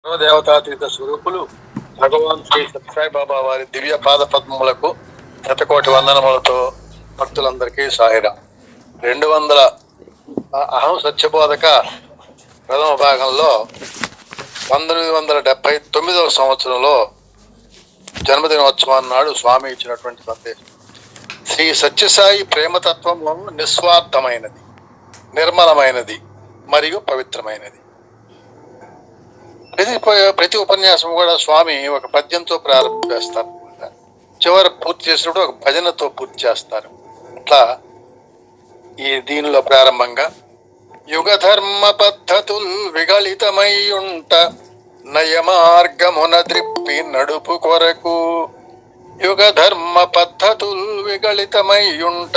దేవతాతీత స్వరూపులు భగవాన్ శ్రీ సత్యసాయిబాబా వారి దివ్య పాద పద్మములకు శతకోటి వందనములతో భక్తులందరికీ సాయిరా. 200 అహం సత్యబోధక ప్రథమ భాగంలో 1979వ సంవత్సరంలో జన్మదినోత్సవం నాడు స్వామి ఇచ్చినటువంటి సందేశం. శ్రీ సత్యసాయి ప్రేమతత్వము నిస్వార్థమైనది, నిర్మలమైనది మరియు పవిత్రమైనది. ప్రతి ఉపన్యాసం కూడా స్వామి ఒక పద్యంతో ప్రారంభం చేస్తారు, చివరి పూర్తి చేసినప్పుడు ఒక భజనతో పూర్తి చేస్తారు. అట్లా ఈ దీనిలో ప్రారంభంగా యుగ ధర్మ పద్ధతుల్ విగళితమై ఉంట నయమార్గమున త్రిప్పి నడుపు కొరకు. యుగ ధర్మ పద్ధతుల్ విగళితమై ఉంట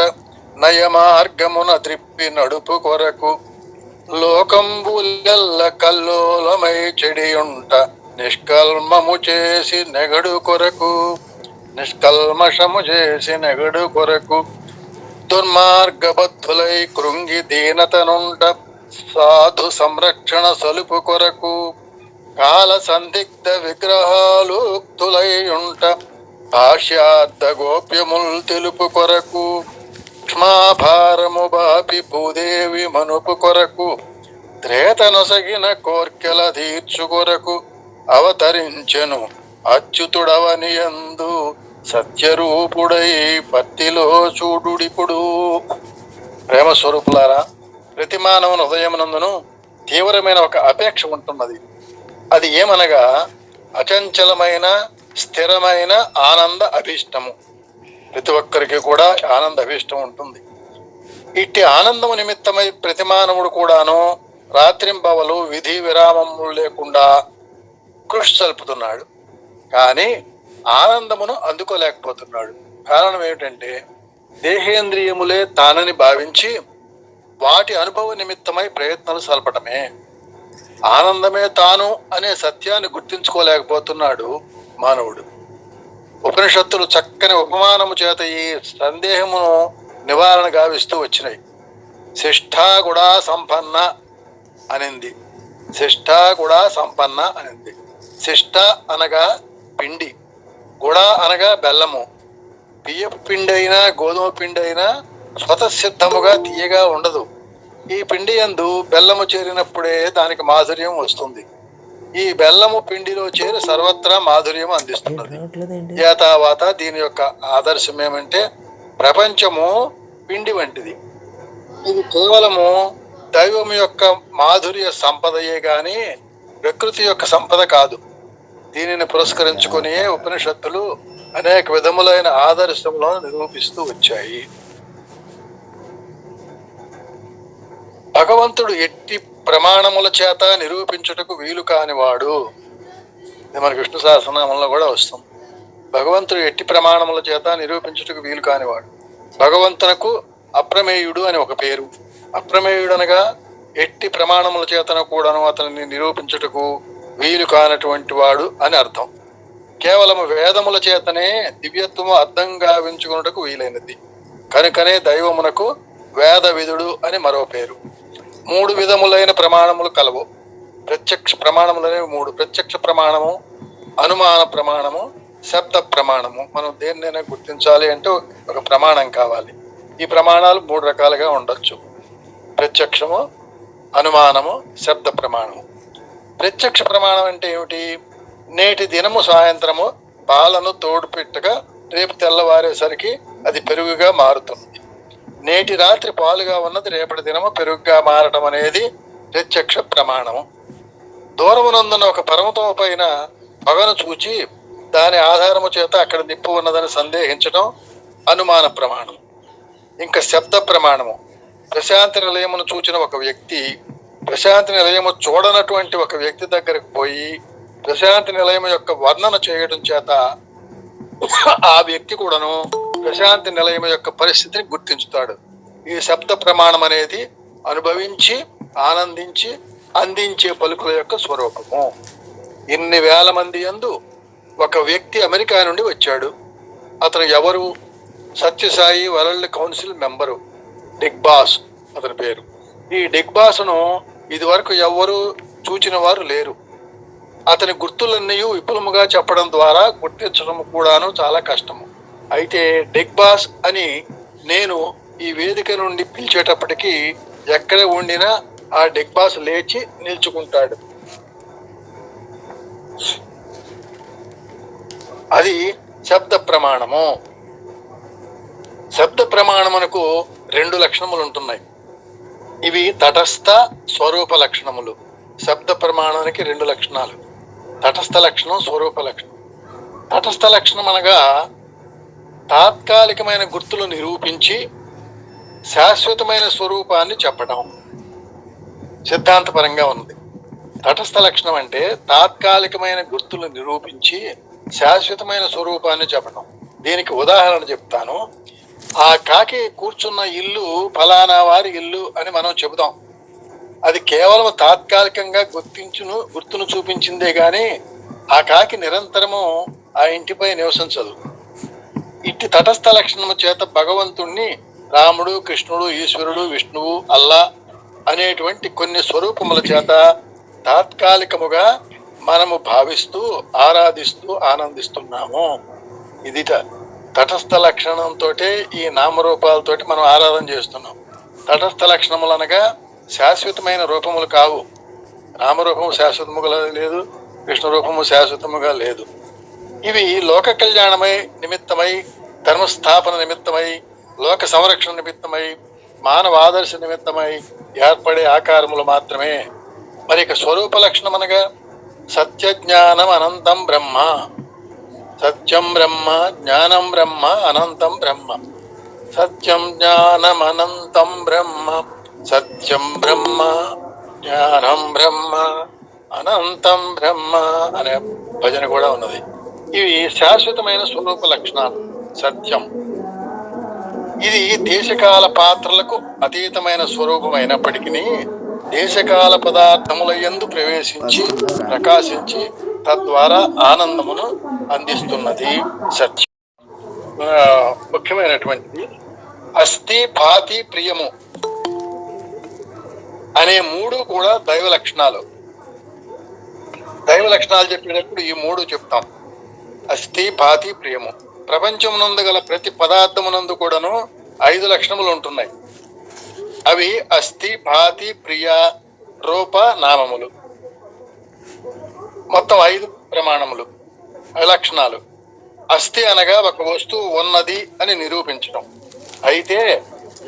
నయమార్గమున త్రిప్పి నడుపు కొరకు. లోకంబులెల్ల కల్లోలమై చెడియుంట నిష్కల్మము చేసి నెగడు కొరకు. నిష్కల్మషము చేసి నెగడు కొరకు. దుర్మార్గబద్ధులై కృంగి దీనతనుంట సాధు సంరక్షణ సలుపు కొరకు. కాల సందిగ్ధ విగ్రహాలు ఉక్తులై ఉంట భాష్యార్థ గోప్యముల్ తెలుపు కొరకు. క్షమాభారము బాపి భూదేవి మనుపు కొరకు. త్రేతనొసగిన కోర్కెల తీర్చు కొరకు. అవతరించెను అచ్యుతుడవనియందు సత్యరూపుడై పత్తిలో చూడుడిపుడు. ప్రేమ స్వరూపులారా, ప్రతి మానవుని హృదయమునందును తీవ్రమైన ఒక అపేక్ష ఉంటున్నది. అది ఏమనగా అచంచలమైన స్థిరమైన ఆనంద అభీష్టము. ప్రతి ఒక్కరికి కూడా ఆనంద అభీష్టం ఉంటుంది. ఇట్టి ఆనందము నిమిత్తమై ప్రతి మానవుడు కూడాను రాత్రింబవలు విధి విరామములు లేకుండా కృషి సల్పుతున్నాడు. కానీ ఆనందమును అందుకోలేకపోతున్నాడు. కారణం ఏమిటంటే దేహేంద్రియములే తానని భావించి వాటి అనుభవ నిమిత్తమై ప్రయత్నాలు సల్పటమే. ఆనందమే తాను అనే సత్యాన్ని గుర్తించుకోలేకపోతున్నాడు మానవుడు. ఉపనిషత్తులు చక్కని ఉపమానము చేత ఈ సందేహమును నివారణ గావిస్తూ వచ్చినాయి. శిష్టా గుడా సంపన్న అనింది, శిష్టా గుడా సంపన్న అనింది. శిష్ట అనగా పిండి, గుడ అనగా బెల్లము. బియ్యపు పిండి అయినా గోధుమ పిండి అయినా స్వతసిద్ధముగా తీయగా ఉండదు. ఈ పిండి యందు బెల్లము చేరినప్పుడే దానికి మాధుర్యం వస్తుంది. ఈ బెల్లము పిండిలో చేరి సర్వత్రా మాధుర్యం అందిస్తున్నది. ఏతావాత దీని యొక్క ఆదర్శం ఏమంటే ప్రపంచము పిండి వంటిది. ఇది కేవలము దైవం యొక్క మాధుర్య సంపదయే గాని ప్రకృతి యొక్క సంపద కాదు. దీనిని పురస్కరించుకుని ఉపనిషత్తులు అనేక విధములైన ఆదర్శములను నిరూపిస్తూ వచ్చాయి. భగవంతుడు ఎట్టి ప్రమాణముల చేత నిరూపించుటకు వీలు కానివాడు. ఇది మనకి విష్ణు సహస్రనామంలో కూడా వస్తుంది. భగవంతుడు ఎట్టి ప్రమాణముల చేత నిరూపించుటకు వీలు కానివాడు. భగవంతునకు అప్రమేయుడు అని ఒక పేరు. అప్రమేయుడు అనగా ఎట్టి ప్రమాణముల చేతను కూడాను అతనిని నిరూపించుటకు వీలు కానటువంటి వాడు అని అర్థం. కేవలము వేదముల చేతనే దివ్యత్వము అర్థం గావించుకున్నటకు వీలైనది. కనుకనే దైవమునకు వేద విధుడు అని మరో పేరు. 3 విధములైన ప్రమాణములు కలవు. ప్రత్యక్ష ప్రమాణములు అనేవి 3: ప్రత్యక్ష ప్రమాణము, అనుమాన ప్రమాణము, శబ్ద ప్రమాణము. మనం దేన్నైనా గుర్తించాలి అంటే ఒక ప్రమాణం కావాలి. ఈ ప్రమాణాలు 3 రకాలుగా ఉండొచ్చు: ప్రత్యక్షము, అనుమానము, శబ్ద ప్రమాణము. ప్రత్యక్ష ప్రమాణం అంటే ఏమిటి? నేటి దినము సాయంత్రము పాలను తోడు పెట్టగా రేపు తెల్లవారేసరికి అది పెరుగుగా మారుతుంది. నేటి రాత్రి పాలుగా ఉన్నది రేపటి దినము పెరుగుగా మారటం అనేది ప్రత్యక్ష ప్రమాణము. దూరమునందున్న ఒక పర్వతము పైన పొగను చూచి దాని ఆధారము చేత అక్కడ నిప్పు ఉన్నదని సందేహించడం అనుమాన ప్రమాణం. ఇంకా శబ్ద ప్రమాణము. ప్రశాంతి నిలయమును చూచిన ఒక వ్యక్తి ప్రశాంతి నిలయము చూడనటువంటి ఒక వ్యక్తి దగ్గరకు పోయి ప్రశాంతి నిలయం యొక్క వర్ణన చేయడం చేత ఆ వ్యక్తి కూడాను ప్రశాంతి నిలయం యొక్క పరిస్థితిని గుర్తించుతాడు. ఈ శబ్ద ప్రమాణం అనేది అనుభవించి ఆనందించి అందించే పలుకుల యొక్క స్వరూపము. ఇన్ని వేల మంది యందు ఒక వ్యక్తి అమెరికా నుండి వచ్చాడు. అతను ఎవరు? Sathya Sai world council member Dick Boss అతని పేరు. ఈ డిక్ బాస్ను ఇది వరకు ఎవరు చూచిన వారు లేరు. అతని గుర్తులన్నీ విపులముగా చెప్పడం ద్వారా గుర్తించడం కూడాను చాలా కష్టము. అయితే డిగ్బాస్ అని నేను ఈ వేదిక నుండి పిలిచేటప్పటికీ ఎక్కడ ఉండినా ఆ డిగ్బాస్ లేచి నిల్చుకుంటాడు. అది శబ్ద ప్రమాణము. శబ్ద ప్రమాణమునకు 2 లక్షణములు ఉంటున్నాయి. ఇవి తటస్థ స్వరూప లక్షణములు. శబ్ద ప్రమాణానికి 2 లక్షణాలు, తటస్థ లక్షణం, స్వరూప లక్షణం. తటస్థ లక్షణం అనగా తాత్కాలికమైన గుర్తులు నిరూపించి శాశ్వతమైన స్వరూపాన్ని చెప్పడం సిద్ధాంతపరంగా ఉంది. తటస్థ లక్షణం అంటే తాత్కాలికమైన గుర్తులు నిరూపించి శాశ్వతమైన స్వరూపాన్ని చెప్పడం. దీనికి ఉదాహరణ చెప్తాను. ఆ కాకి కూర్చున్న ఇల్లు ఫలానా వారి ఇల్లు అని మనం చెబుతాం. అది కేవలం తాత్కాలికంగా గుర్తును చూపించిందే గాని ఆ కాకి నిరంతరము ఆ ఇంటిపై నివసించదు. ఇట్టి తటస్థ లక్షణము చేత భగవంతుణ్ణి రాముడు, కృష్ణుడు, ఈశ్వరుడు, విష్ణువు, అల్లా అనేటువంటి కొన్ని స్వరూపముల చేత తాత్కాలికముగా మనము భావిస్తూ ఆరాధిస్తూ ఆనందిస్తున్నాము. ఇది తటస్థ లక్షణంతో ఈ నామరూపాలతోటి మనం ఆరాధన చేస్తున్నాం. తటస్థ లక్షణములు అనగా శాశ్వతమైన రూపములు కావు. రామరూపము శాశ్వతముగా లేదు, కృష్ణ రూపము శాశ్వతముగా లేదు. ఇవి లోక కళ్యాణమై నిమిత్తమై, ధర్మస్థాపన నిమిత్తమై, లోక సంరక్షణ నిమిత్తమై, మానవ ఆదర్శ నిమిత్తమై ఏర్పడే ఆకారములు మాత్రమే. మరి ఇక స్వరూప లక్షణం అనగా సత్య జ్ఞానం అనంతం బ్రహ్మ. సత్యం బ్రహ్మ, జ్ఞానం బ్రహ్మ, అనంతం బ్రహ్మ. సత్యం జ్ఞానం అనంతం బ్రహ్మ, సత్యం బ్రహ్మ, జ్ఞానం బ్రహ్మ, అనంతం బ్రహ్మ అనే భజన కూడా ఉన్నది. ఇవి శాశ్వతమైన స్వరూప లక్షణాలు. సత్యం ఇది దేశకాల పాత్రలకు అతీతమైన స్వరూపమైనప్పటికీ దేశకాల పదార్థముల యందు ప్రవేశించి ప్రకాశించి తద్వారా ఆనందమును అందిస్తున్నది సత్యం. ముఖ్యమైనటువంటిది అస్థి, భాతి, ప్రియము అనే 3 కూడా దైవ లక్షణాలు. దైవ లక్షణాలు చెప్పినప్పుడు ఈ 3 చెప్తాం. అస్థి, భాతి, ప్రియము. ప్రపంచమునందు గల ప్రతి పదార్థమునందు కూడాను 5 లక్షణములు ఉంటున్నాయి. అవి అస్థి, భాతి, ప్రియ, రూప, నామములు. మొత్తం 5 ప్రమాణములు, లక్షణాలు. అస్థి అనగా ఒక వస్తువు ఉన్నది అని నిరూపించడం. అయితే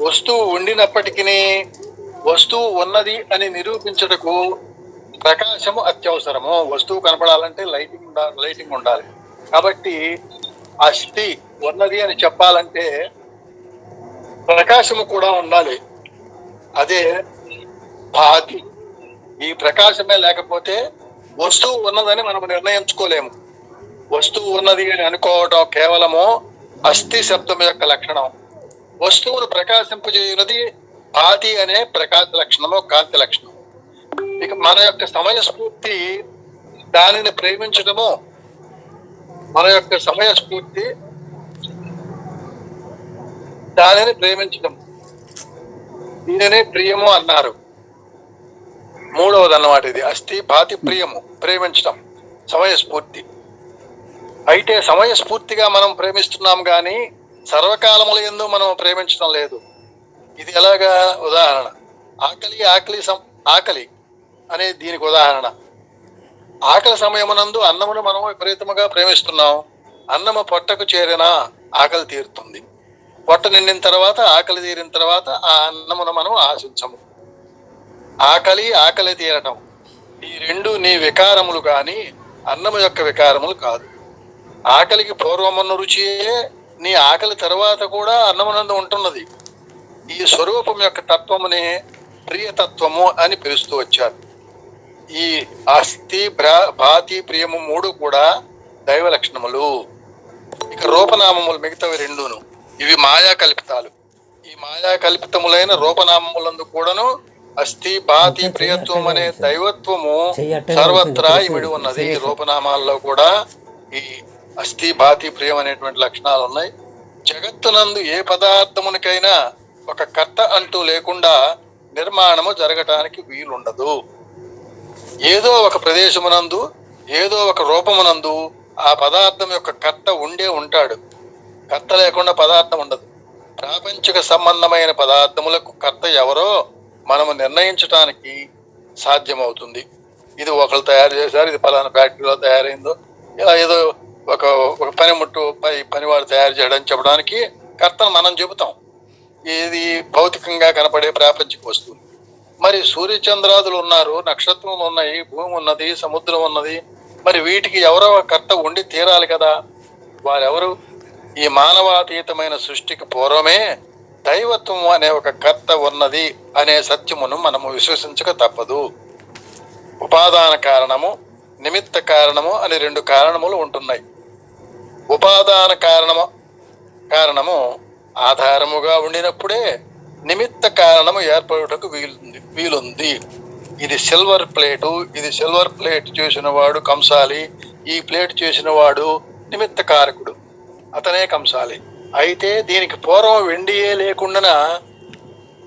వస్తువు ఉండినప్పటికీ వస్తువు ఉన్నది అని నిరూపించుటకు ప్రకాశము అత్యవసరము. వస్తువు కనపడాలంటే లైటింగ్ ఉండాలి. కాబట్టి అస్థి ఉన్నది అని చెప్పాలంటే ప్రకాశము కూడా ఉండాలి. అదే భాతి. ఈ ప్రకాశమే లేకపోతే వస్తువు ఉన్నదని మనం నిర్ణయించుకోలేము. వస్తువు ఉన్నది అని అనుకోవటం కేవలము అస్థి శబ్దం యొక్క లక్షణం. వస్తువును ప్రకాశింపజేయునది భాతి అనే ప్రకాశ లక్షణము, కాంతి లక్షణం. ఇక మన యొక్క సమయస్ఫూర్తి దానిని ప్రేమించడము, మన యొక్క సమయస్ఫూర్తి దానిని ప్రేమించడం, దీనినే ప్రియము అన్నారు. 3వది అన్నమాట ఇది. అస్థి, భాతి, ప్రియము, ప్రేమించడం, సమయస్ఫూర్తి. అయితే సమయస్ఫూర్తిగా మనం ప్రేమిస్తున్నాం కానీ సర్వకాలముల యందు మనం ప్రేమించడం లేదు. ఇది ఎలాగా? ఉదాహరణ ఆకలి అనేది దీనికి ఉదాహరణ. ఆకలి సమయమునందు అన్నమును మనం విపరీతముగా ప్రేమిస్తున్నాం. అన్నము పొట్టకు చేరినా ఆకలి తీరుతుంది. పొట్ట నిండిన తర్వాత, ఆకలి తీరిన తర్వాత ఆ అన్నమును మనం ఆశించము. ఆకలి తీరటం ఈ 2 నీ వికారములు కానీ అన్నము యొక్క వికారములు కాదు. ఆకలికి పూర్వమున్న రుచియే నీ ఆకలి తర్వాత కూడా అన్నమునందు ఉంటున్నది. ఈ స్వరూపం యొక్క తత్వమునే ప్రియతత్వము అని పిలుస్తూ వచ్చారు. ఈ అస్థి, భాతి, ప్రియము 3 కూడా దైవ లక్షణములు. ఇక రూపనామములు మిగతావి 2ను. ఇవి మాయా కల్పితాలు. ఈ మాయా కల్పితములైన రూపనామములందు కూడాను అస్థి, భాతి, ప్రియత్వం అనే దైవత్వము సర్వత్రా ఇమిడి ఉన్నది. రూపనామాల్లో కూడా ఈ అస్థి, భాతి, ప్రియం అనేటువంటి లక్షణాలు ఉన్నాయి. జగత్తునందు ఏ పదార్థమునికైనా ఒక కర్త అంటూ లేకుండా నిర్మాణము జరగటానికి వీలుండదు. ఏదో ఒక ప్రదేశమునందు ఏదో ఒక రూపమునందు ఆ పదార్థం యొక్క కర్త ఉంటాడు. కర్త లేకుండా పదార్థం ఉండదు. ప్రాపంచిక సంబంధమైన పదార్థములకు కర్త ఎవరో మనము నిర్ణయించటానికి సాధ్యమవుతుంది. ఇది ఒకరు తయారు చేశారు, ఇది ఫలానా ఫ్యాక్టరీలో తయారైందో, ఇలా ఏదో ఒక ఒక పనిముట్టు పనివాడు తయారు చేయడం చెప్పడానికి కర్తను మనం చెబుతాం. ఇది భౌతికంగా కనపడే ప్రాపంచిక వస్తువు. మరి సూర్యచంద్రాదులు ఉన్నారు, నక్షత్రములు ఉన్నాయి, భూమి ఉన్నది, సముద్రం ఉన్నది. మరి వీటికి ఎవరో కర్త ఉండి తీరాలి కదా. వారెవరు? ఈ మానవాతీతమైన సృష్టికి పూర్వమే దైవత్వం అనే ఒక కర్త ఉన్నది అనే సత్యమును మనము విశ్వసించక తప్పదు. ఉపాదాన కారణము, నిమిత్త కారణము అని రెండు కారణములు ఉంటున్నాయి. ఉపాదాన కారణము ఆధారముగా ఉండినప్పుడే నిమిత్త కారణము ఏర్పడుటకు వీలుంది. ఇది సిల్వర్ ప్లేటు, ఇది సిల్వర్ ప్లేట్ చేసిన వాడు కంసాలి, ఈ ప్లేట్ చేసిన వాడు నిమిత్త కారకుడు, అతనే కంసాలి. అయితే దీనికి పూర్వం వెండియే లేకుండా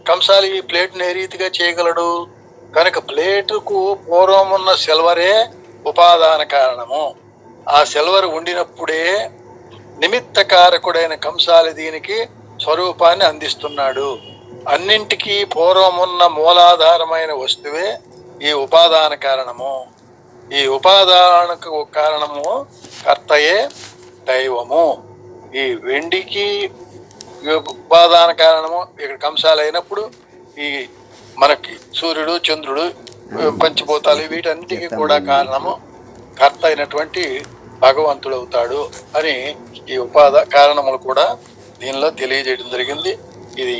కంసాలి ఈ ప్లేట్ని ఏ రీతిగా చేయగలడు? కనుక ప్లేటుకు పూర్వం ఉన్న సిల్వరే ఉపాదాన కారణము. ఆ సిల్వర్ ఉండినప్పుడే నిమిత్త కారకుడైన కంసాలి దీనికి స్వరూపాన్ని అందిస్తున్నాడు. అన్నింటికీ పూర్వమున్న మూలాధారమైన వస్తువే ఈ ఉపాదాన కారణము. ఈ ఉపాదానకు కారణము కర్తయే దైవము. ఈ వెండికి ఉపాదాన కారణము ఇక్కడ కంసాలి అయినప్పుడు ఈ మనకి సూర్యుడు, చంద్రుడు, పంచభూతాలు వీటన్నిటికీ కూడా కారణము కర్త అయినటువంటి భగవంతుడు అవుతాడు అని ఈ కారణములు కూడా దీనిలో తెలియజేయడం జరిగింది. ఇది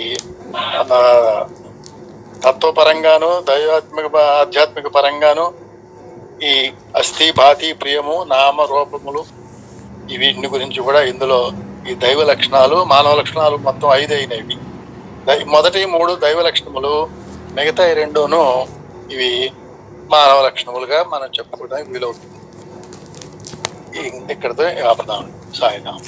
తత్వపరంగాను ఆధ్యాత్మిక పరంగాను ఈ అస్థి, భాతి, ప్రియము, నామ, రూపములు వీటిని గురించి కూడా ఇందులో ఈ దైవ లక్షణాలు, మానవ లక్షణాలు మొత్తం 5 అయినవి. మొదటి 3 దైవ లక్షణములు, మిగతా 2 ఇవి మానవ లక్షణములుగా మనం చెప్పుకోవడానికి వీలవుతుంది. ఇక్కడితో ఆపదాం. సాయిరాం.